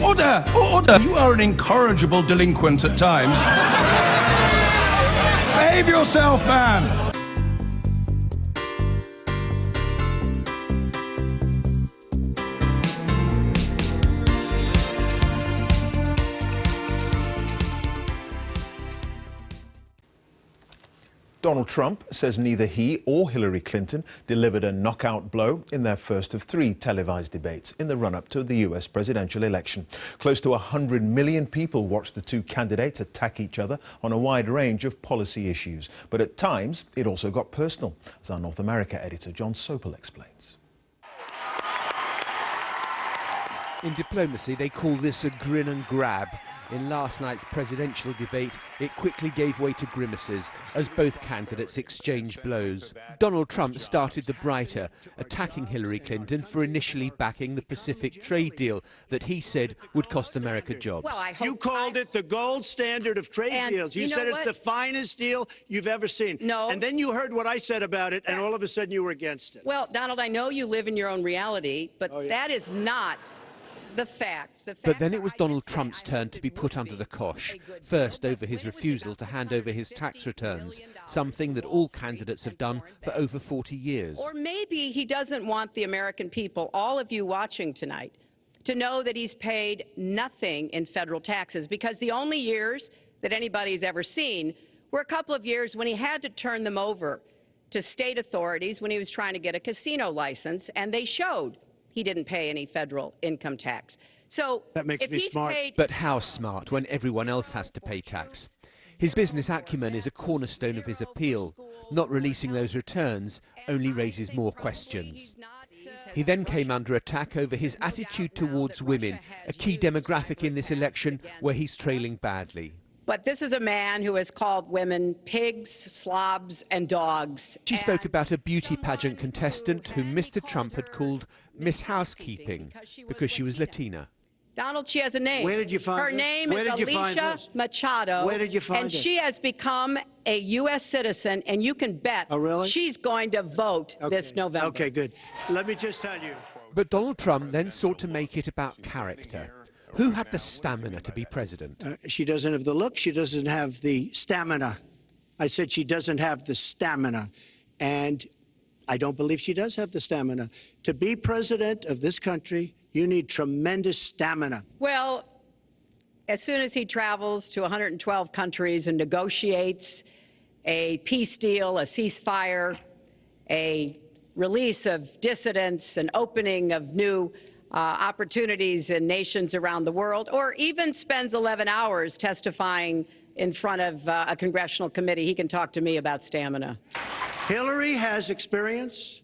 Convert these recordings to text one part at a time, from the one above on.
Order! Order! You are an incorrigible delinquent at times. Behave yourself, man! Donald Trump says neither he or Hillary Clinton delivered a knockout blow in their first of 3 televised debates in the run-up to the US presidential election. Close to 100 million people watched the 2 candidates attack each other on a wide range of policy issues. But at times, it also got personal, as our North America editor John Sopel explains. In diplomacy, they call this a grin and grab. In last night's presidential debate, it quickly gave way to grimaces as both candidates exchanged blows. Donald Trump started the brighter, attacking Hillary Clinton for initially backing the Pacific trade deal that he said would cost America jobs. Well, you called it the gold standard of trade deals. You said it's the finest deal you've ever seen. No. And then you heard what I said about it, and all of a sudden you were against it. Well, Donald, I know you live in your own reality, but that is not the facts. But then it was Donald Trump's turn to be put under the cosh, first over his refusal to hand over his tax returns, something that all candidates have done for over 40 years. Or maybe he doesn't want the American people, all of you watching tonight, to know that he's paid nothing in federal taxes, because the only years that anybody's ever seen were a couple of years when he had to turn them over to state authorities when he was trying to get a casino license, and they showed he didn't pay any federal income tax. So that makes me smart. But how smart when everyone else has to pay tax? His business acumen is a cornerstone of his appeal. Not releasing those returns only raises more questions. He then came under attack over his attitude towards women, a key demographic in this election where he's trailing badly. But this is a man who has called women pigs, slobs, and dogs. She spoke about a beauty pageant contestant whom Mr. Trump had called Miss Housekeeping because she was Latina. Donald, she has a name. Where did you find Her this? name Where is did you find Alicia this? Machado. Where did you find and this? she has become a U.S. citizen, and you can bet she's going to vote this November. Okay, good. Let me just tell you. But Donald Trump then sought to make it about character. Who had the stamina to be president? She doesn't have the look. She doesn't have the stamina. I said she doesn't have the stamina. And I don't believe she does have the stamina. To be president of this country, you need tremendous stamina. Well, as soon as he travels to 112 countries and negotiates a peace deal, a ceasefire, a release of dissidents, an opening of new opportunities in nations around the world, or even spends 11 hours testifying in front of a congressional committee, he can talk to me about stamina. Hillary has experience,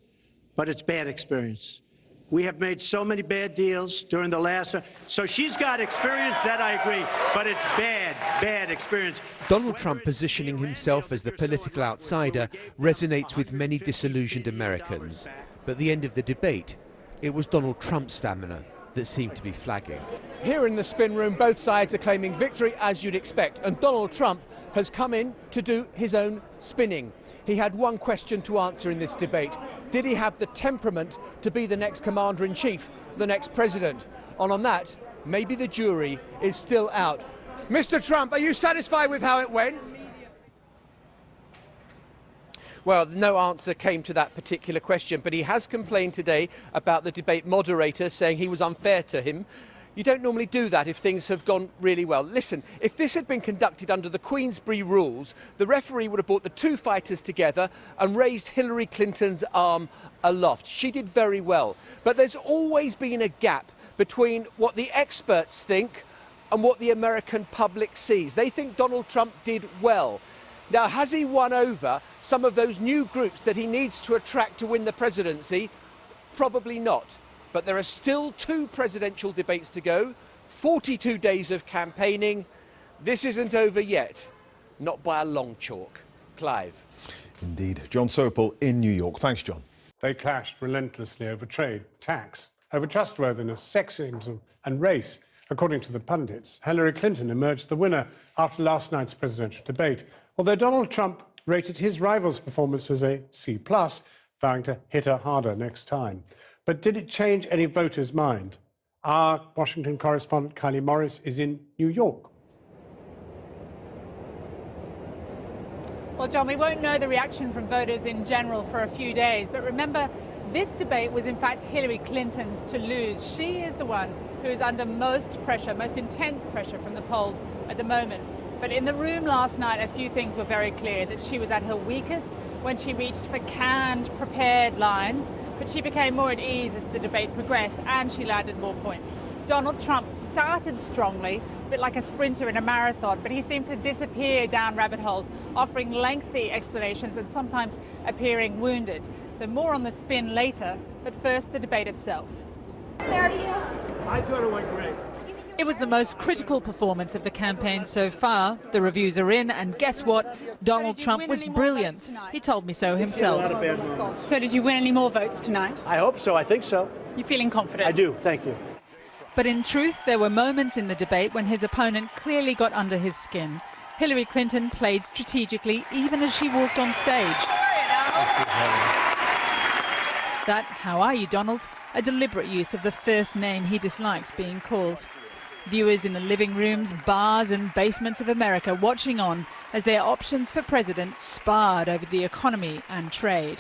but it's bad experience. We have made so many bad deals during the last... So she's got experience, that I agree, but it's bad experience. Donald Trump positioning himself as the political outsider resonates with many disillusioned Americans. But at the end of the debate, it was Donald Trump's stamina that seemed to be flagging. Here in the spin room, both sides are claiming victory, as you'd expect, and Donald Trump has come in to do his own spinning. He had one question to answer in this debate. Did he have the temperament to be the next commander-in-chief, the next president? And on that, maybe the jury is still out. Mr. Trump, are you satisfied with how it went? Well, no answer came to that particular question, but he has complained today about the debate moderator saying he was unfair to him. You don't normally do that if things have gone really well. Listen, if this had been conducted under the Queensberry rules, the referee would have brought the 2 fighters together and raised Hillary Clinton's arm aloft. She did very well. But there's always been a gap between what the experts think and what the American public sees. They think Donald Trump did well. Now, has he won over some of those new groups that he needs to attract to win the presidency? Probably not. But there are still 2 presidential debates to go, 42 days of campaigning. This isn't over yet, not by a long chalk. Clive. Indeed. John Sopel in New York. Thanks, John. They clashed relentlessly over trade, tax, over trustworthiness, sexism and race. According to the pundits, Hillary Clinton emerged the winner after last night's presidential debate, although Donald Trump rated his rival's performance as a C+, vowing to hit her harder next time. But did it change any voter's mind? Our Washington correspondent, Kylie Morris, is in New York. Well, John, we won't know the reaction from voters in general for a few days. But remember, this debate was in fact Hillary Clinton's to lose. She is the one who is under most pressure, most intense pressure from the polls at the moment. But in the room last night, a few things were very clear, that she was at her weakest when she reached for canned, prepared lines, but she became more at ease as the debate progressed and she landed more points. Donald Trump started strongly, a bit like a sprinter in a marathon, but he seemed to disappear down rabbit holes, offering lengthy explanations and sometimes appearing wounded. So more on the spin later, but first the debate itself. I thought it went great. It was the most critical performance of the campaign so far. The reviews are in, and guess what? Donald Trump was brilliant. He told me so himself. So did you win any more votes tonight? I hope so. I think so. You feeling confident? I do. Thank you. But in truth, there were moments in the debate when his opponent clearly got under his skin. Hillary Clinton played strategically even as she walked on stage. That, "How are you, Donald?" a deliberate use of the first name he dislikes being called. Viewers in the living rooms, bars and basements of America watching on as their options for president sparred over the economy and trade.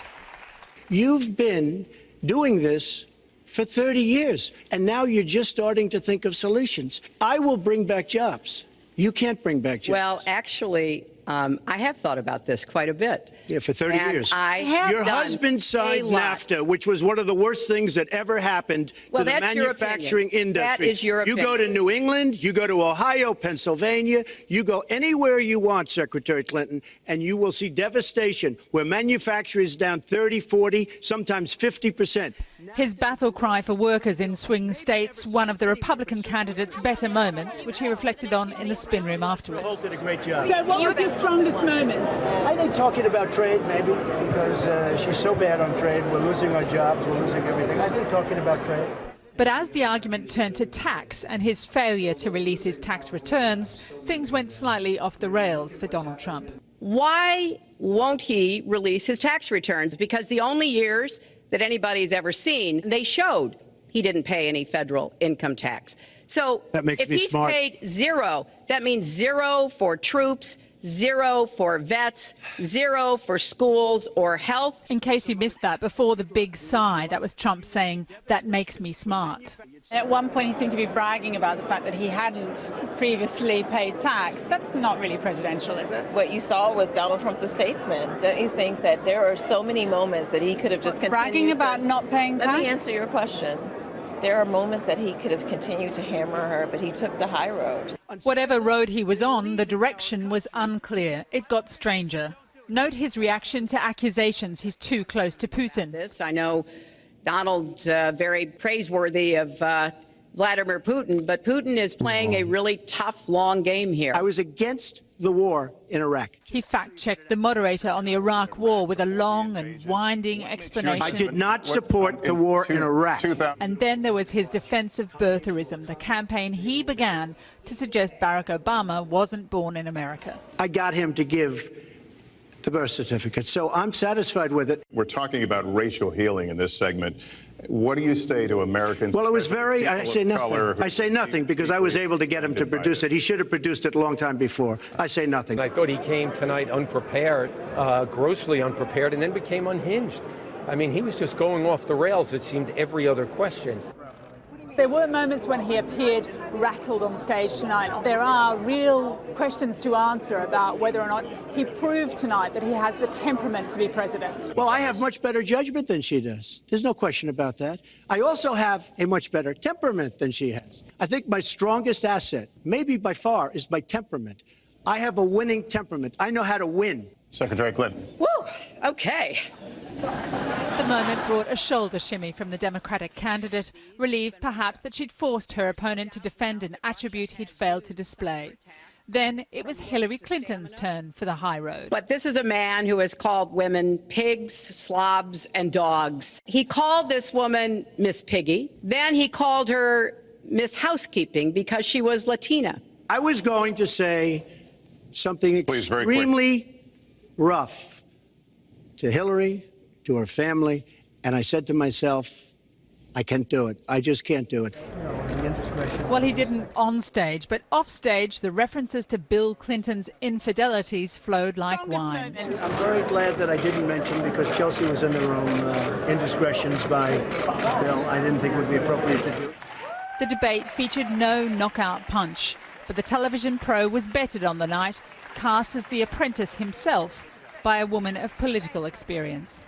You've been doing this for 30 years, and now you're just starting to think of solutions. I will bring back jobs. You can't bring back jobs. Well, actually, I have thought about this quite a bit. Yeah, for 30 And years. I have Your done husband signed a lot. NAFTA, which was one of the worst things that ever happened Well, to the that's your manufacturing opinion. industry. That is your You go to opinion. New England, you go to Ohio, Pennsylvania, you go anywhere you want, Secretary Clinton, and you will see devastation where manufacturing is down 30, 40, sometimes 50%. His battle cry for workers in swing states, one of the Republican candidate's better moments, which he reflected on in the spin room afterwards. Did a great job. So what was your strongest moment? I think talking about trade, maybe, because she's so bad on trade. We're losing our jobs. We're losing everything. I think talking about trade. But as the argument turned to tax and his failure to release his tax returns, things went slightly off the rails for Donald Trump. Why won't he release his tax returns? Because the only years that anybody's ever seen, they showed he didn't pay any federal income tax. So That makes if me he's smart. paid zero, that means zero for troops, zero for vets, zero for schools or health. In case you missed that, before the big sigh, that was Trump saying, "That makes me smart." At one point he seemed to be bragging about the fact that he hadn't previously paid tax. That's not really presidential, is it? What you saw was Donald Trump the statesman. Don't you think that there are so many moments that he could have just continued Bragging about not paying tax? Let me answer your question. There are moments that he could have continued to hammer her, but he took the high road. Whatever road he was on, the direction was unclear. It got stranger. Note his reaction to accusations he's too close to Putin. I know Donald's very praiseworthy of Vladimir Putin, but Putin is playing a really tough, long game here. I was against the war in Iraq. He fact-checked the moderator on the Iraq war with a long and winding explanation. I did not support the war in Iraq. And then there was his defense of birtherism, the campaign he began to suggest Barack Obama wasn't born in America. I got him to give the birth certificate, so I'm satisfied with it. We're talking about racial healing in this segment. What do you say to Americans? Well, it was very, I say nothing. I say nothing because I was able to get him to produce it. He should have produced it a long time before. I say nothing. I thought he came tonight unprepared, grossly unprepared, and then became unhinged. I mean, he was just going off the rails, it seemed, every other question. There were moments when he appeared rattled on stage tonight. There are real questions to answer about whether or not he proved tonight that he has the temperament to be president. Well, I have much better judgment than she does. There's no question about that. I also have a much better temperament than she has. I think my strongest asset, maybe by far, is my temperament. I have a winning temperament. I know how to win. Secretary Clinton. Woo! Okay. The moment brought a shoulder shimmy from the Democratic candidate, relieved perhaps that she'd forced her opponent to defend an attribute he'd failed to display. Then it was Hillary Clinton's turn for the high road. But this is a man who has called women pigs, slobs, and dogs. He called this woman Miss Piggy. Then he called her Miss Housekeeping because she was Latina. I was going to say something extremely rough to Hillary, to her family, and I said to myself, I can't do it. I just can't do it. Well, he didn't on stage, but off stage, the references to Bill Clinton's infidelities flowed like wine. I'm very glad that I didn't mention, because Chelsea was in her own indiscretions by Bill. I didn't think it would be appropriate to do. The debate featured no knockout punch, but the television pro was bettered on the night, cast as the apprentice himself by a woman of political experience.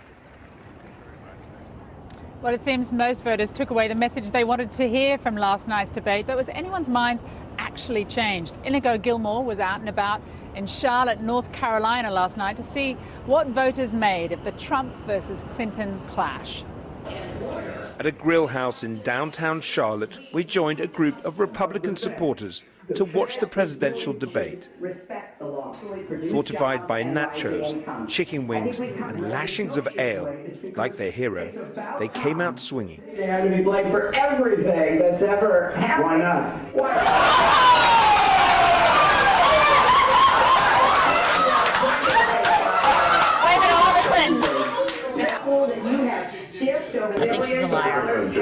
Well, it seems most voters took away the message they wanted to hear from last night's debate, but was anyone's mind actually changed? Inigo Gilmore was out and about in Charlotte, North Carolina last night to see what voters made of the Trump versus Clinton clash. At a grill house in downtown Charlotte, we joined a group of Republican supporters to watch the presidential debate. Fortified by nachos, chicken wings and lashings of ale, like their hero, they came out swinging. They had to be blamed for everything that's ever happened. Why I think she's a liar. It's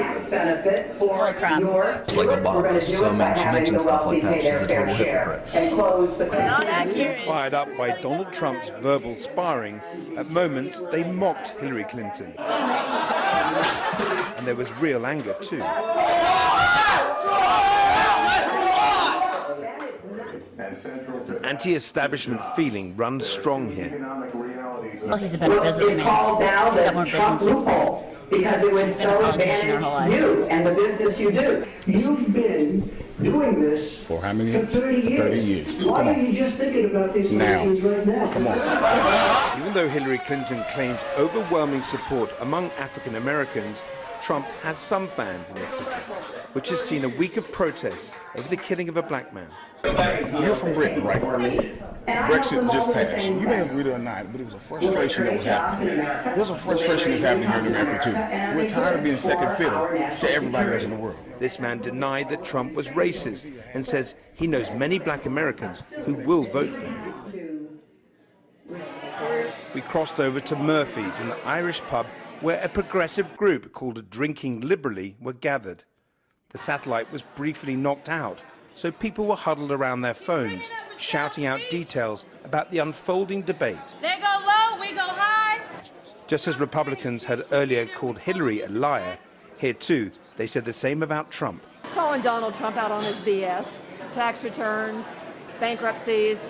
full of crap. It's like Obama. She mentions stuff like that. She's a total hypocrite. Not accurate. Fired up by Donald Trump's verbal sparring, at moments they mocked Hillary Clinton. And there was real anger too. An anti-establishment feeling runs strong here. Well, he's a better businessman. He's got more business experience. Because it would so advantage you and the business you do. You've been doing this for how many for years? 30 years. 30 years. Why are you just thinking about these things right now? Come on. Even though Hillary Clinton claims overwhelming support among African Americans, Trump has some fans in the city, which has seen a week of protests over the killing of a black man. You're from Britain, right? Brexit just passed. You may agree or not, but it was a frustration that was happening. There's a frustration that's happening here in America too. We're tired of being second fiddle to everybody else in the world. This man denied that Trump was racist and says he knows many black Americans who will vote for him. We crossed over to Murphy's, an Irish pub where a progressive group called Drinking Liberally were gathered. The satellite was briefly knocked out, so people were huddled around their phones, shouting out details about the unfolding debate. They go low, we go high. Just as Republicans had earlier called Hillary a liar, here too they said the same about Trump. Calling Donald Trump out on his BS, tax returns, bankruptcies,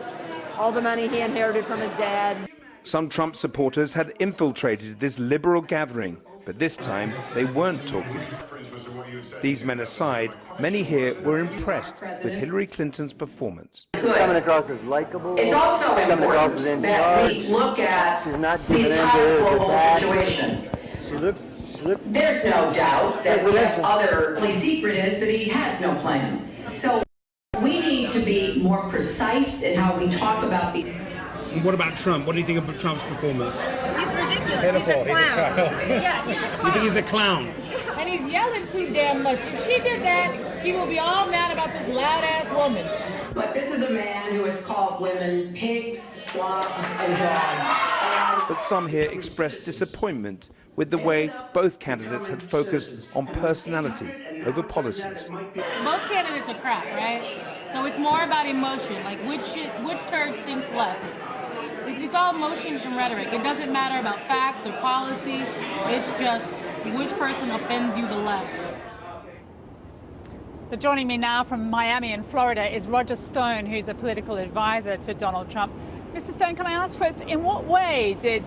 all the money he inherited from his dad. Some Trump supporters had infiltrated this liberal gathering, but this time they weren't talking. These men aside, many here were impressed with Hillary Clinton's performance. Coming across as likable. It's also important that we look at the entire global situation. She looks. There's no doubt that we have other. The secret is that he has no plan. So we need to be more precise in how we talk about the. What about Trump? What do you think of Trump's performance? He's ridiculous. Pitiful. He's a clown. Yeah, he's a clown. You think he's a clown? And he's yelling too damn much. If she did that, he will be all mad about this loud-ass woman. But this is a man who has called women pigs, slobs, and dogs. But some here expressed disappointment with the way both candidates had focused on personality over policies. Both candidates are crap, right? So it's more about emotion, like which turd stinks less. It's all emotion and rhetoric. It doesn't matter about facts or policy. It's just which person offends you the less. So joining me now from Miami in Florida is Roger Stone, who's a political advisor to Donald Trump. Mr. Stone, can I ask first, in what way did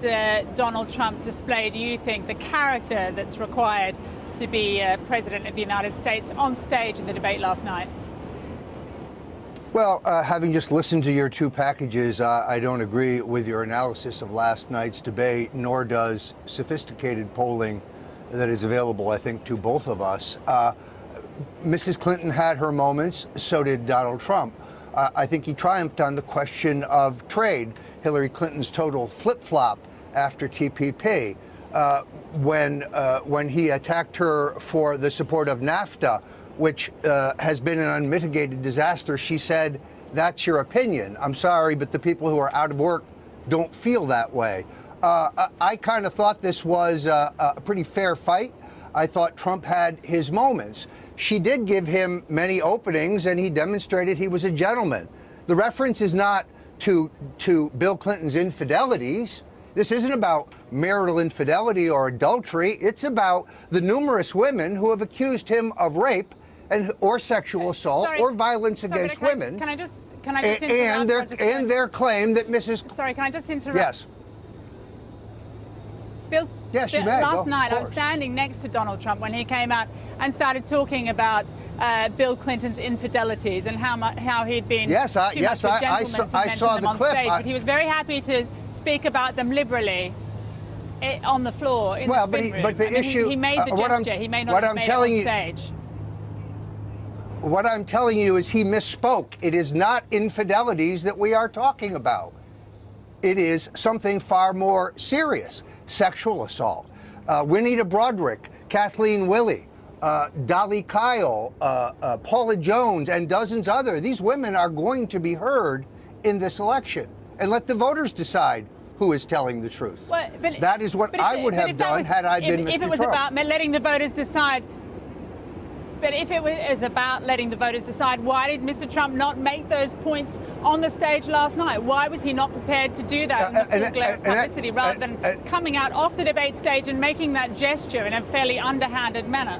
Donald Trump display, do you think, the character that's required to be President of the United States on stage in the debate last night? Well, having just listened to your two packages, I don't agree with your analysis of last night's debate, nor does sophisticated polling that is available, I think, to both of us. Mrs. Clinton had her moments, so did Donald Trump. I think he triumphed on the question of trade, Hillary Clinton's total flip-flop after TPP. When he attacked her for the support of NAFTA, which has been an unmitigated disaster, she said, "That's your opinion. I'm sorry, but the people who are out of work don't feel that way." I kind of thought this was a pretty fair fight. I thought Trump had his moments. She did give him many openings, and he demonstrated he was a gentleman. The reference is not to Bill Clinton's infidelities. This isn't about marital infidelity or adultery. It's about the numerous women who have accused him of rape or sexual assault or violence against women. Can I just interrupt? And their claim that Mrs. Sorry, can I just interrupt? Yes. Bill, yes, you may. Last night I was standing next to Donald Trump when he came out and started talking about Bill Clinton's infidelities and how he'd been too much of a gentleman to mention them on stage. But he was very happy to speak about them liberally on the floor in the spin room. But the issue, he made the gesture. He may not have made it on stage. What I'm telling you is he misspoke. It is not infidelities that we are talking about. It is something far more serious. Sexual assault. Winita Broderick, Kathleen Willey, Dolly Kyle, Paula Jones, and dozens other. These women are going to be heard in this election. And let the voters decide who is telling the truth. Well, that is what I would have done had I been Mr. Trump. If it was about letting the voters decide, but if it was about letting the voters decide, why did Mr. Trump not make those points on the stage last night? Why was he not prepared to do that in the full glare of publicity rather than coming out off the debate stage and making that gesture in a fairly underhanded manner?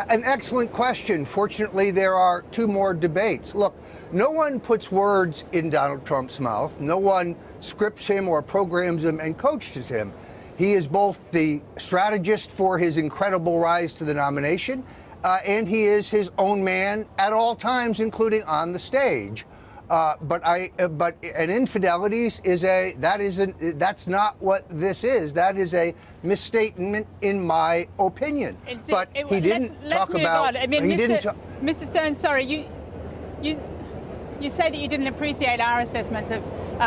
An excellent question. Fortunately, there are 2 more debates. Look, no one puts words in Donald Trump's mouth. No one scripts him or programs him and coaches him. He is both the strategist for his incredible rise to the nomination, and he is his own man at all times, including on the stage. But infidelities that's not what this is. That is a misstatement, in my opinion. He didn't talk about. I mean, Mr. Stone, sorry, you say that you didn't appreciate our assessment of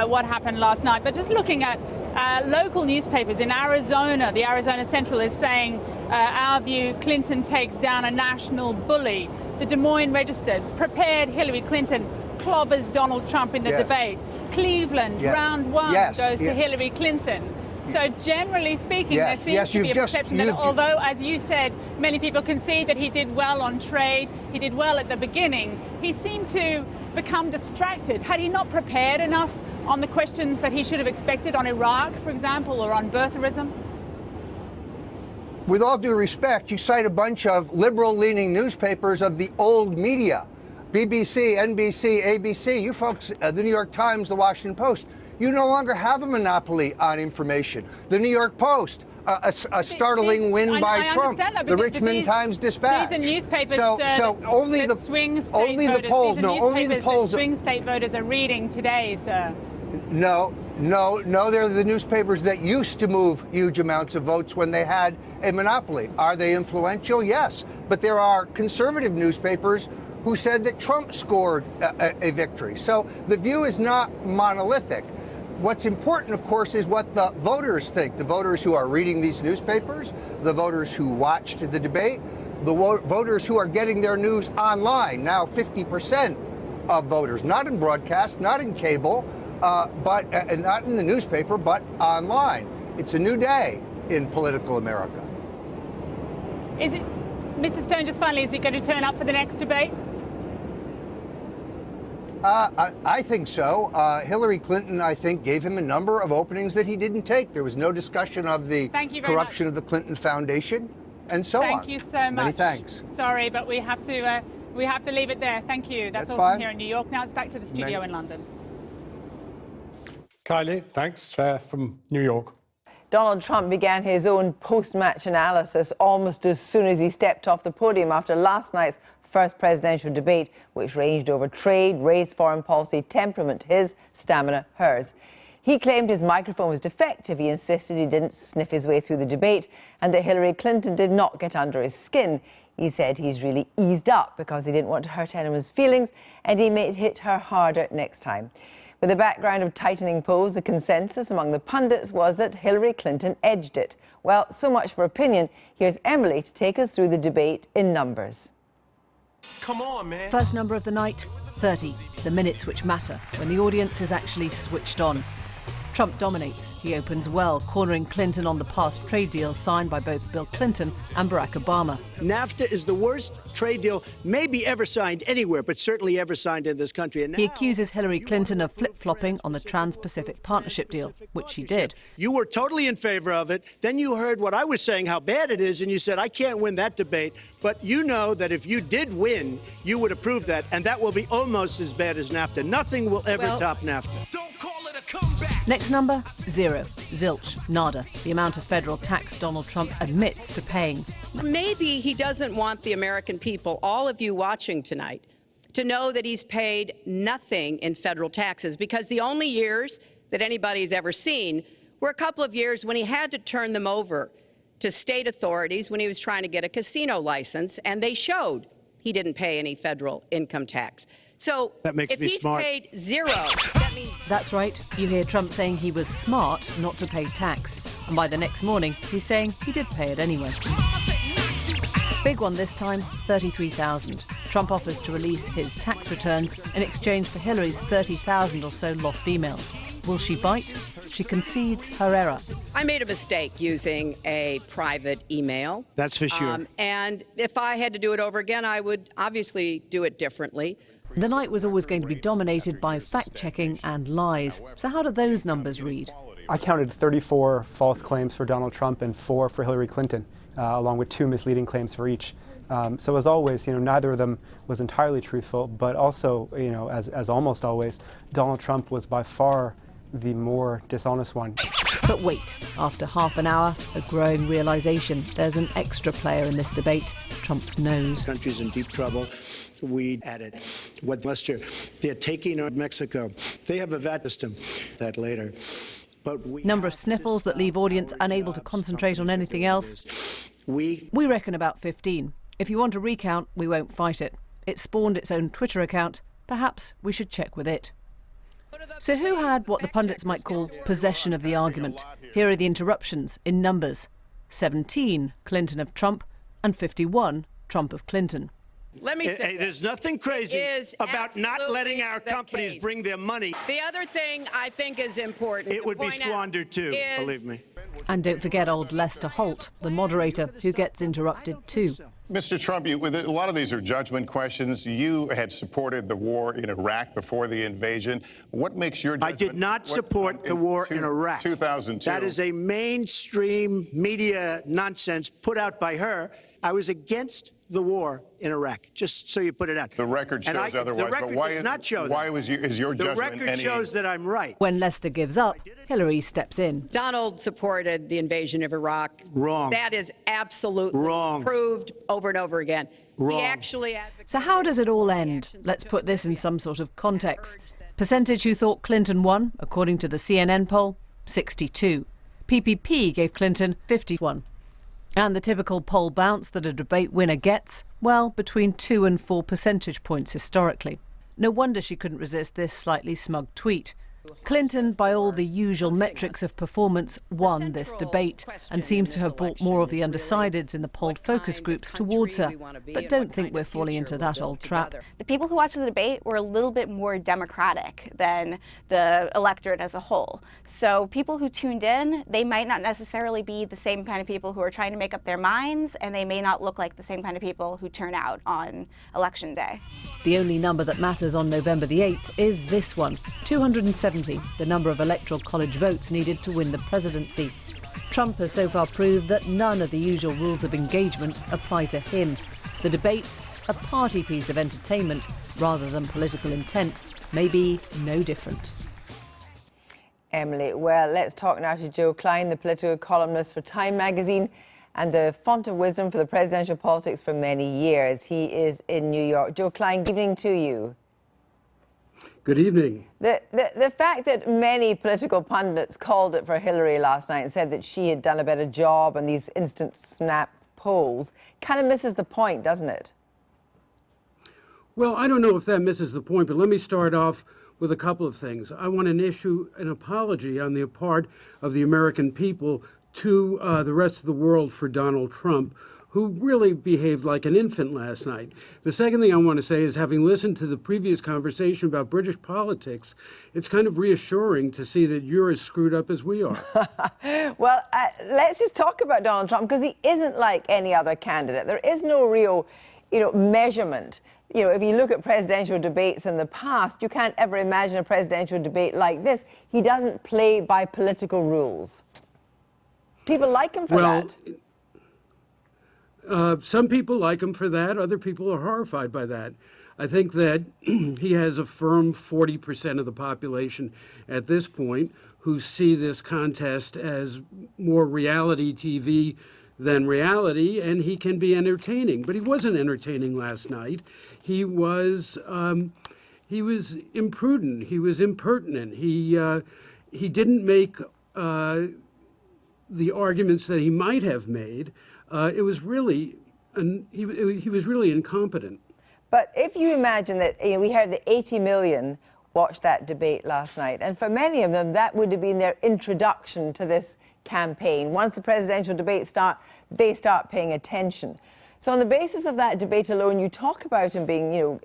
what happened last night, but just looking at local newspapers in Arizona, the Arizona Central is saying, our view, Clinton takes down a national bully. The Des Moines Register prepared Hillary Clinton clobbers Donald Trump in the debate. Cleveland, round 1 goes to Hillary Clinton. So generally speaking, there seems to be a perception that although, as you said, many people concede that he did well on trade, he did well at the beginning, he seemed to become distracted. Had he not prepared enough on the questions that he should have expected on Iraq, for example, or on birtherism? With all due respect, you cite a bunch of liberal-leaning newspapers of the old media. BBC, NBC, ABC, you folks, the New York Times, the Washington Post, you no longer have a monopoly on information. The New York Post, a startling win by Trump. The Richmond Times Dispatch. These are newspapers only the polls. Swing state voters are reading today, sir. No, they're the newspapers that used to move huge amounts of votes when they had a monopoly. Are they influential? Yes. But there are conservative newspapers who said that Trump scored a victory. So the view is not monolithic. What's important, of course, is what the voters think. The voters who are reading these newspapers, the voters who watched the debate, the voters who are getting their news online. Now 50% of voters, not in broadcast, not in cable, but not in the newspaper, but online. It's a new day in political America. Is it, Mr. Stone, just finally, is he going to turn up for the next debate? I think so. Hillary Clinton, I think, gave him a number of openings that he didn't take. There was no discussion of the corruption of the Clinton Foundation, and so on. Thank you so much. Many thanks. Sorry, but we have to leave it there. Thank you. That's all fine. from here in New York. Now it's back to the studio in London. Kylie, thanks from New York. Donald Trump began his own post-match analysis almost as soon as he stepped off the podium after last night's first presidential debate, which ranged over trade, race, foreign policy, temperament, his, stamina, hers. He claimed his microphone was defective. He insisted he didn't sniff his way through the debate and that Hillary Clinton did not get under his skin. He said he's really eased up because he didn't want to hurt anyone's feelings and he may hit her harder next time. With the background of tightening polls, the consensus among the pundits was that Hillary Clinton edged it. Well, so much for opinion. Here's Emily to take us through the debate in numbers. Come on, man. First number of the night, 30, the minutes which matter, when the audience is actually switched on. Trump dominates. He opens well, cornering Clinton on the past trade deals signed by both Bill Clinton and Barack Obama. NAFTA is the worst trade deal maybe ever signed anywhere, but certainly ever signed in this country. And he accuses Hillary Clinton of flip-flopping on the Trans-Pacific Partnership deal, which she did. You were totally in favor of it. Then you heard what I was saying, how bad it is, and you said, I can't win that debate. But you know that if you did win, you would approve that, and that will be almost as bad as NAFTA. Nothing will ever top NAFTA. Next number, 0. Zilch, nada. The amount of federal tax Donald Trump admits to paying. Maybe he doesn't want the American people, all of you watching tonight, to know that he's paid nothing in federal taxes, because the only years that anybody's ever seen were a couple of years when he had to turn them over to state authorities when he was trying to get a casino license, and they showed he didn't pay any federal income tax. So if he's paid 0, that means... That's right. You hear Trump saying he was smart not to pay tax. And by the next morning, he's saying he did pay it anyway. Big one this time, $33,000. Trump offers to release his tax returns in exchange for Hillary's 30,000 or so lost emails. Will she bite? She concedes her error. I made a mistake using a private email. That's for sure. And if I had to do it over again, I would obviously do it differently. The night was always going to be dominated by fact-checking and lies. So how do those numbers read? I counted 34 false claims for Donald Trump and 4 for Hillary Clinton, along with 2 misleading claims for each. So as always, neither of them was entirely truthful, but also, as almost always, Donald Trump was by far the more dishonest one. But wait, after half an hour, a growing realization there's an extra player in this debate, Trump's nose. The country's in deep trouble. We added what Lester, they're taking on Mexico. They have a VAT system. That later. But number of sniffles that leave audience unable to concentrate on anything else. We reckon about 15. If you want a recount, we won't fight it. It spawned its own Twitter account. Perhaps we should check with it. So who had what the pundits might call possession of the argument? Here are the interruptions in numbers. 17, Clinton of Trump, and 51, Trump of Clinton. Let me say there's nothing crazy about not letting our companies bring their money. The other thing I think is important. It would be squandered too, believe me. And don't forget old Lester Holt, the moderator, who gets interrupted too. Mr. Trump, a lot of these are judgment questions. You had supported the war in Iraq before the invasion. What makes your judgment? I did not support the war in Iraq. 2002. That is a mainstream media nonsense put out by her. I was against the war in Iraq, just so you put it out. The record shows otherwise, the record but why does not show why that. is your judgment The record shows that I'm right. When Lester gives up, Hillary steps in. Donald supported the invasion of Iraq. Wrong. That is absolutely wrong. Proved over and over again. Wrong. He actually So how does it all end? Let's put this in some sort of context. Percentage who thought Clinton won, according to the CNN poll, 62. PPP gave Clinton 51. And the typical poll bounce that a debate winner gets, well, between 2 and 4 percentage points historically. No wonder she couldn't resist this slightly smug tweet. Clinton, by all the usual metrics of performance, won this debate and seems to have brought more of the undecideds in the polled focus groups towards her. But don't think we're falling into that old trap. The people who watched the debate were a little bit more democratic than the electorate as a whole. So people who tuned in, they might not necessarily be the same kind of people who are trying to make up their minds, and they may not look like the same kind of people who turn out on Election Day. The only number that matters on November the 8th is this one, 270, the number of electoral college votes needed to win the presidency. Trump has so far proved that none of the usual rules of engagement apply to him. The debates, a party piece of entertainment rather than political intent, may be no different. Emily, well, let's talk now to Joe Klein, the political columnist for Time magazine and the font of wisdom for the presidential politics for many years. He is in New York. Joe Klein, good evening to you. Good evening. The fact that many political pundits called it for Hillary last night and said that she had done a better job on these instant snap polls kind of misses the point, doesn't it? Well, I don't know if that misses the point, but let me start off with a couple of things. I want to issue an apology on the part of the American people to the rest of the world for Donald Trump, who really behaved like an infant last night. The second thing I want to say is, having listened to the previous conversation about British politics, it's kind of reassuring to see that you're as screwed up as we are. Well, let's just talk about Donald Trump, because he isn't like any other candidate. There is no real, measurement. If you look at presidential debates in the past, you can't ever imagine a presidential debate like this. He doesn't play by political rules. People like him for that. Some people like him for that. Other people are horrified by that. I think that he has a firm 40% of the population at this point who see this contest as more reality TV than reality, and he can be entertaining. But he wasn't entertaining last night. He was imprudent. He was impertinent. He didn't make the arguments that he might have made. It was really, he was really incompetent. But if you imagine that, we heard that 80 million watched that debate last night, and for many of them, that would have been their introduction to this campaign. Once the presidential debates start, they start paying attention. So on the basis of that debate alone, you talk about him being,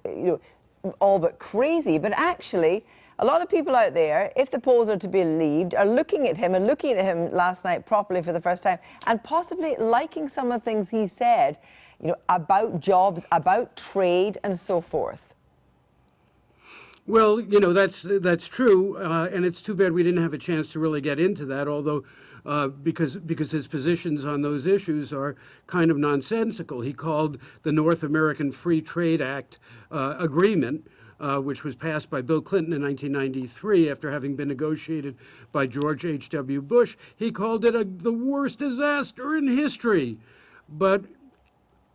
all but crazy, but actually, a lot of people out there, if the polls are to be believed, are looking at him last night properly for the first time, and possibly liking some of the things he said, about jobs, about trade, and so forth. Well, that's true, and it's too bad we didn't have a chance to really get into that, although because his positions on those issues are kind of nonsensical. He called the North American Free Trade Act agreement, which was passed by Bill Clinton in 1993 after having been negotiated by George H.W. Bush. He called it the worst disaster in history. But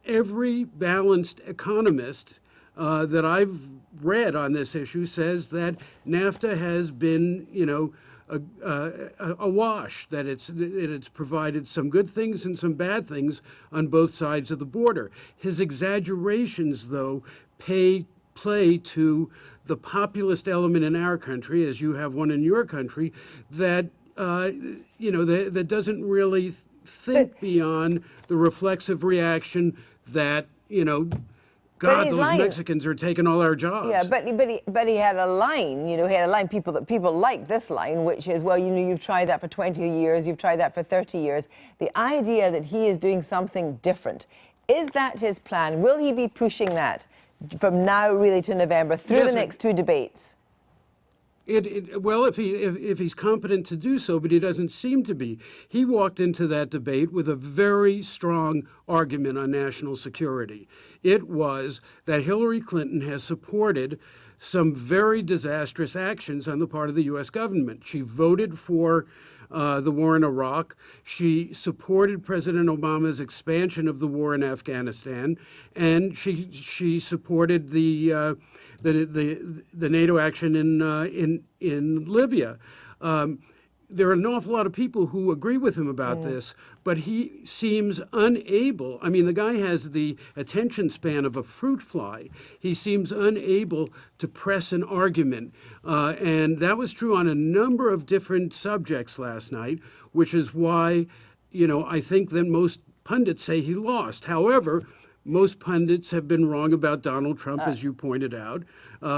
every balanced economist that I've read on this issue says that NAFTA has been, a wash, that it's provided some good things and some bad things on both sides of the border. His exaggerations, though, play to the populist element in our country, as you have one in your country, that that doesn't really think beyond the reflexive reaction that God, those Mexicans are taking all our jobs. Yeah, but he had a line. He had a line. People like this line, which is, well, you've tried that for 20 years, you've tried that for 30 years. The idea that he is doing something different, is that his plan? Will he be pushing that from now really to November through the next two debates? Well, if he's competent to do so, but he doesn't seem to be. He walked into that debate with a very strong argument on national security. It was that Hillary Clinton has supported some very disastrous actions on the part of the U.S. government. She voted for the war in Iraq. She supported President Obama's expansion of the war in Afghanistan, and she supported the NATO action in Libya. There are an awful lot of people who agree with him about this, but he seems unable. I mean, the guy has the attention span of a fruit fly. He seems unable to press an argument. And that was true on a number of different subjects last night, which is why, I think that most pundits say he lost. However, most pundits have been wrong about Donald Trump, as you pointed out,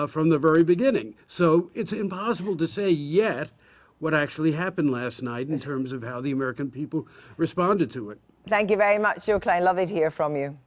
from the very beginning. So it's impossible to say yet what actually happened last night in terms of how the American people responded to it. Thank you very much, Joe Klein. Lovely to hear from you.